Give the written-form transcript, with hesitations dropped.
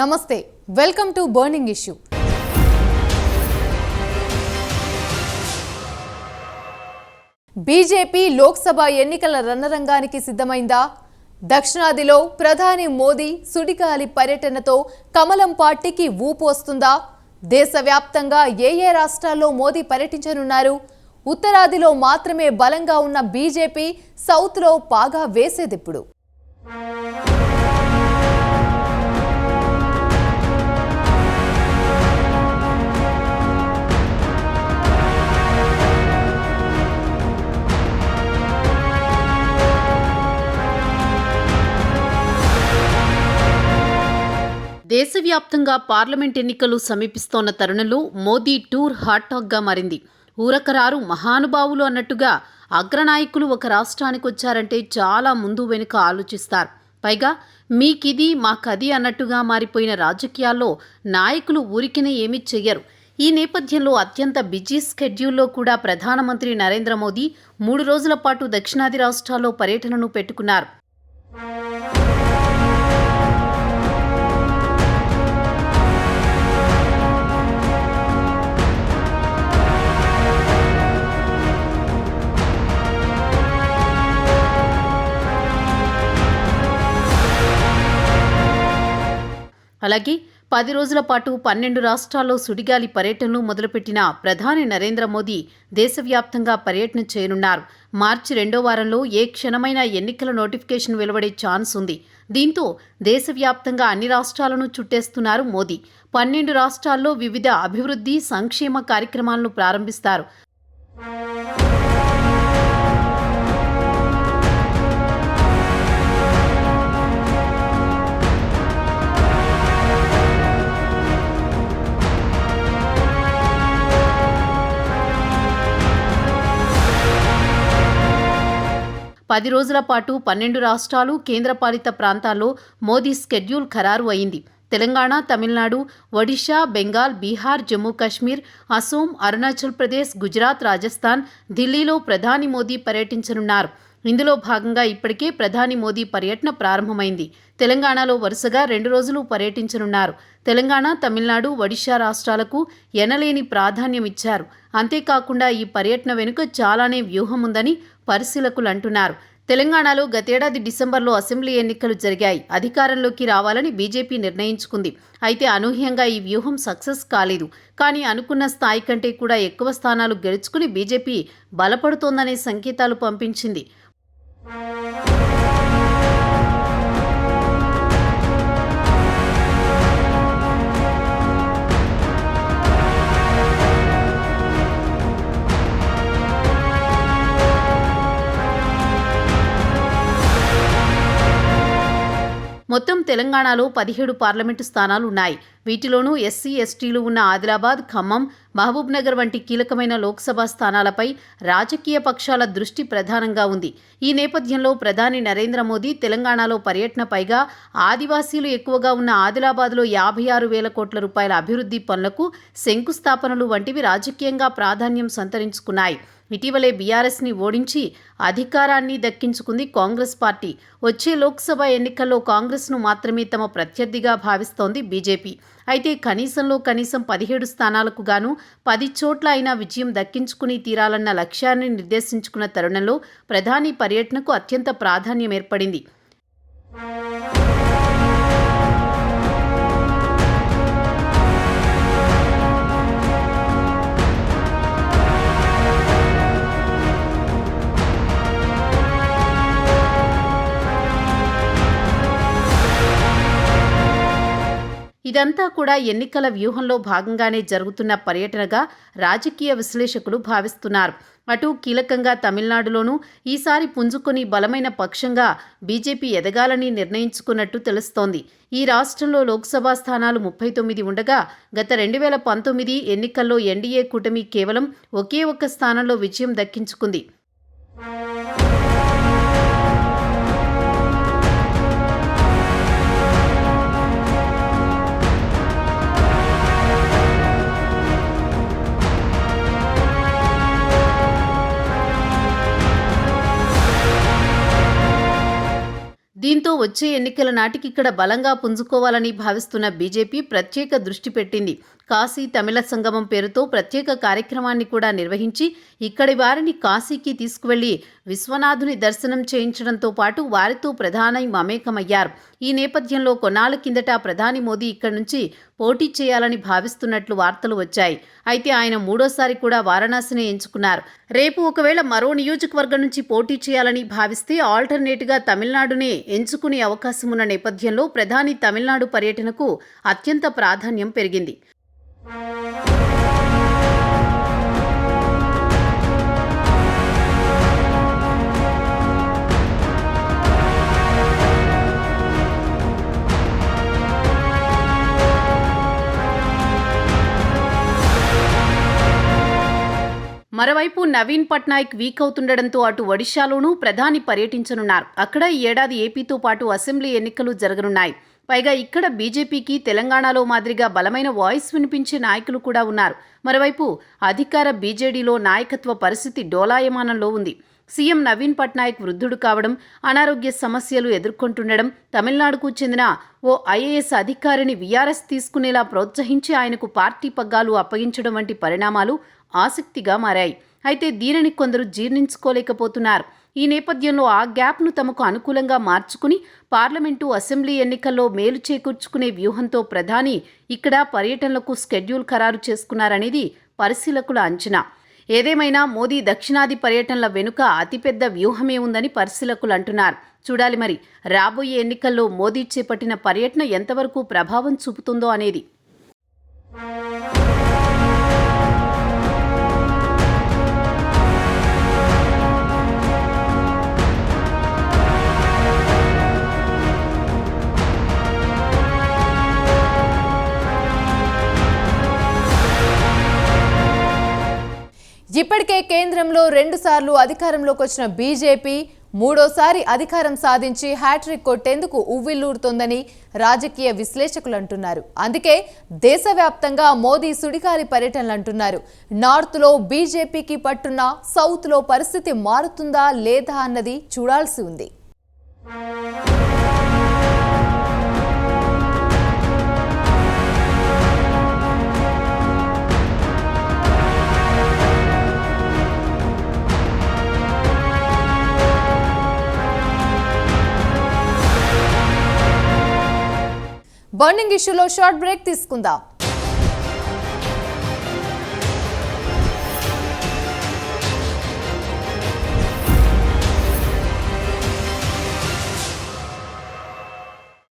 నమస్తే welcome to burning issue. BJP Lok Sabha ఎన్నికల రణరంగానికి సిద్ధమైందా? దక్షిణాదిలో ప్రధాని మోదీ సుడిగాలి పర్యటనతో కమలం పార్టీకి ఊపు వస్తుందా? దేశవ్యాప్తంగా ఏ రాష్ట్రాల్లో మోదీ పర్యటించనున్నారు? ఉత్తరాదిలో మాత్రమే బలంగా ఉన్న బీజేపీ సౌత్లో పాగా వేసేదెప్పుడు? దేశవ్యాప్తంగా పార్లమెంట్ ఎన్నికలు సమీపిస్తోన్న తరుణంలో మోదీ టూర్ హాట్ టాక్గా మారింది. ఊరకరారు మహానుభావులు అన్నట్టుగా అగ్రనాయకులు ఒక రాష్ట్రానికి వచ్చారంటే చాలా ముందు వెనుక ఆలోచిస్తారు. పైగా మీకిది మాకది అన్నట్టుగా మారిపోయిన రాజకీయాల్లో నాయకులు ఊరికినే ఏమీ చెయ్యరు. ఈ నేపథ్యంలో అత్యంత బిజీ స్కెడ్యూల్లో కూడా ప్రధానమంత్రి నరేంద్ర మోదీ 3 రోజుల పాటు దక్షిణాది రాష్ట్రాల్లో పర్యటనను పెట్టుకున్నారు. అలాగే 10 రోజుల పాటు 12 రాష్ట్రాల్లో సుడిగాలి పర్యటనలు మొదలుపెట్టిన ప్రధాని నరేంద్ర మోదీ దేశవ్యాప్తంగా పర్యటన చేయనున్నారు. మార్చి 2వ వారంలో ఏ క్షణమైనా ఎన్నికల నోటిఫికేషన్ వెలువడే ఛాన్స్ ఉంది. దీంతో దేశవ్యాప్తంగా అన్ని రాష్ట్రాలను చుట్టేస్తున్నారు మోదీ. 12 రాష్ట్రాల్లో వివిధ అభివృద్ధి సంక్షేమ కార్యక్రమాలను ప్రారంభిస్తారు. పది రోజుల పాటు 12 రాష్ట్రాలు కేంద్రపాలిత ప్రాంతాల్లో మోదీ స్కెడ్యూల్ ఖరారు అయింది. తెలంగాణ, తమిళనాడు, ఒడిషా, బెంగాల్, బీహార్, జమ్మూ కాశ్మీర్, అసోం, అరుణాచల్ ప్రదేశ్, గుజరాత్, రాజస్థాన్, ఢిల్లీలో ప్రధాని మోదీ పర్యటించనున్నారు. ఇందులో భాగంగా ఇప్పటికే ప్రధాని మోదీ పర్యటన ప్రారంభమైంది. తెలంగాణలో వరుసగా 2 రోజులు పర్యటించనున్నారు. తెలంగాణ, తమిళనాడు, ఒడిషా రాష్ట్రాలకు ఎనలేని ప్రాధాన్యం ఇచ్చారు. అంతేకాకుండా ఈ పర్యటన వెనుక చాలానే వ్యూహం ఉందని పరిశీలకులు అంటున్నారు. తెలంగాణలో గతేడాది డిసెంబర్లో అసెంబ్లీ ఎన్నికలు జరిగాయి. అధికారంలోకి రావాలని బీజేపీ నిర్ణయించుకుంది. అయితే అనూహ్యంగా ఈ వ్యూహం సక్సెస్ కాలేదు. కానీ అనుకున్న స్థాయి కంటే కూడా ఎక్కువ స్థానాలు గెలుచుకుని బీజేపీ బలపడుతోందనే సంకేతాలు పంపించింది. మొత్తం తెలంగాణలో 17 పార్లమెంటు స్థానాలు ఉన్నాయి. వీటిలోనూ ఎస్సీ, ఎస్టీలు ఉన్న ఆదిలాబాద్, ఖమ్మం, మహబూబ్నగర్ వంటి కీలకమైన లోక్సభ స్థానాలపై రాజకీయ పక్షాల దృష్టి ప్రధానంగా ఉంది. ఈ నేపథ్యంలో ప్రధాని నరేంద్ర మోదీ తెలంగాణలో పర్యటన, పైగా ఆదివాసీలు ఎక్కువగా ఉన్న ఆదిలాబాద్లో 56,000 కోట్ల రూపాయల అభివృద్ధి పనులకు శంకుస్థాపనలు వంటివి రాజకీయంగా ప్రాధాన్యం సంతరించుకున్నాయి. ఇటీవలే బీఆర్ఎస్ని ఓడించి అధికారాన్ని దక్కించుకుంది కాంగ్రెస్ పార్టీ. వచ్చే లోక్సభ ఎన్నికల్లో కాంగ్రెస్ను మాత్రమే తమ ప్రత్యర్థిగా భావిస్తోంది బీజేపీ. అయితే కనీసంలో కనీసం 17 స్థానాలకు గాను 10 చోట్ల అయినా విజయం దక్కించుకుని తీరాలన్న లక్ష్యాన్ని నిర్దేశించుకున్న తరుణంలో ప్రధాని పర్యటనకు అత్యంత ప్రాధాన్యం ఏర్పడింది. ఇదంతా కూడా ఎన్నికల వ్యూహంలో భాగంగానే జరుగుతున్న పర్యటనగా రాజకీయ విశ్లేషకులు భావిస్తున్నారు. అటు కీలకంగా తమిళనాడులోనూ ఈసారి పుంజుకొని బలమైన పక్షంగా బీజేపీ ఎదగాలని నిర్ణయించుకున్నట్టు తెలుస్తోంది. ఈ రాష్ట్రంలో లోక్సభ స్థానాలు 39 ఉండగా గత 2019 ఎన్నికల్లో ఎన్డీఏ కూటమి కేవలం ఒకే ఒక్క స్థానంలో విజయం దక్కించుకుంది. దీంతో వచ్చే ఎన్నికల నాటికి ఇక్కడ బలంగా పుంజుకోవాలని భావిస్తున్న బీజేపీ ప్రత్యేక దృష్టి పెట్టింది. కాశీ తమిళ సంగమం పేరుతో ప్రత్యేక కార్యక్రమాన్ని కూడా నిర్వహించి ఇక్కడి వారిని కాశీకి తీసుకువెళ్లి విశ్వనాథుని దర్శనం చేయించడంతో పాటు వారితో ప్రధాని మమేకమయ్యారు. ఈ నేపథ్యంలో కొన్నాళ్ల కిందట ప్రధాని మోదీ ఇక్కడి నుంచి పోటీ చేయాలని భావిస్తున్నట్లు వార్తలు వచ్చాయి. అయితే ఆయన మూడోసారి కూడా వారణాసిని ఎంచుకున్నారు. రేపు ఒకవేళ మరో నియోజకవర్గం నుంచి పోటీ చేయాలని భావిస్తే ఆల్టర్నేట్గా తమిళనాడునే ఎంచుకునే అవకాశం ఉన్న నేపథ్యంలో ప్రధాని తమిళనాడు పర్యటనకు అత్యంత ప్రాధాన్యం పెరిగింది. మరోవైపు నవీన్ పట్నాయక్ వీక్ అవుతుండడంతో అటు ఒడిశాలోనూ ప్రధాని పర్యటించనున్నారు. అక్కడ ఈ ఏడాది ఏపీతో పాటు అసెంబ్లీ ఎన్నికలు జరగనున్నాయి. పైగా ఇక్కడ బీజేపీకి తెలంగాణలో మాదిరిగా బలమైన వాయిస్ వినిపించే నాయకులు కూడా ఉన్నారు. మరోవైపు అధికార బీజేడీలో నాయకత్వ పరిస్థితి డోలాయమానంలో ఉంది. సీఎం నవీన్ పట్నాయక్ వృద్ధుడు కావడం, అనారోగ్య సమస్యలు ఎదుర్కొంటుండడం, తమిళనాడుకు చెందిన ఓ ఐఏఎస్ అధికారిని వీఆర్ఎస్ తీసుకునేలా ప్రోత్సహించి ఆయనకు పార్టీ పగ్గాలు అప్పగించడం వంటి పరిణామాలు ఆసక్తిగా మారాయి. అయితే దీనిని కొందరు జీర్ణించుకోలేకపోతున్నారు. ఈ నేపథ్యంలో ఆ గ్యాప్ను తమకు అనుకూలంగా మార్చుకుని పార్లమెంటు, అసెంబ్లీ ఎన్నికల్లో మేలు చేకూర్చుకునే వ్యూహంతో ప్రధాని ఇక్కడ పర్యటనలకు స్కెడ్యూల్ ఖరారు చేసుకున్నారనేది పరిశీలకుల అంచనా. ఏదేమైనా మోదీ దక్షిణాది పర్యటనల వెనుక అతిపెద్ద వ్యూహమే ఉందని పరిశీలకులు అంటున్నారు. చూడాలి మరి రాబోయే ఎన్నికల్లో మోదీ చేపట్టిన పర్యటన ఎంతవరకు ప్రభావం చూపుతుందో అనేది. ఇప్పటికే కేంద్రంలో 2 సార్లు అధికారంలోకి వచ్చిన బీజేపీ మూడోసారి అధికారం సాధించి హ్యాట్రిక్ కొట్టేందుకు ఉవ్విల్లూరుతోందని రాజకీయ విశ్లేషకులు అంటున్నారు. అందుకే దేశవ్యాప్తంగా మోదీ సుడిగాలి పర్యటనలు అంటున్నారు. నార్త్లో బీజేపీకి పట్టున్న సౌత్లో పరిస్థితి మారుతుందా లేదా అన్నది చూడాల్సి ఉంది. బర్నింగ్ ఇష్యూలో షార్ట్ బ్రేక్ తీసుకుందాం.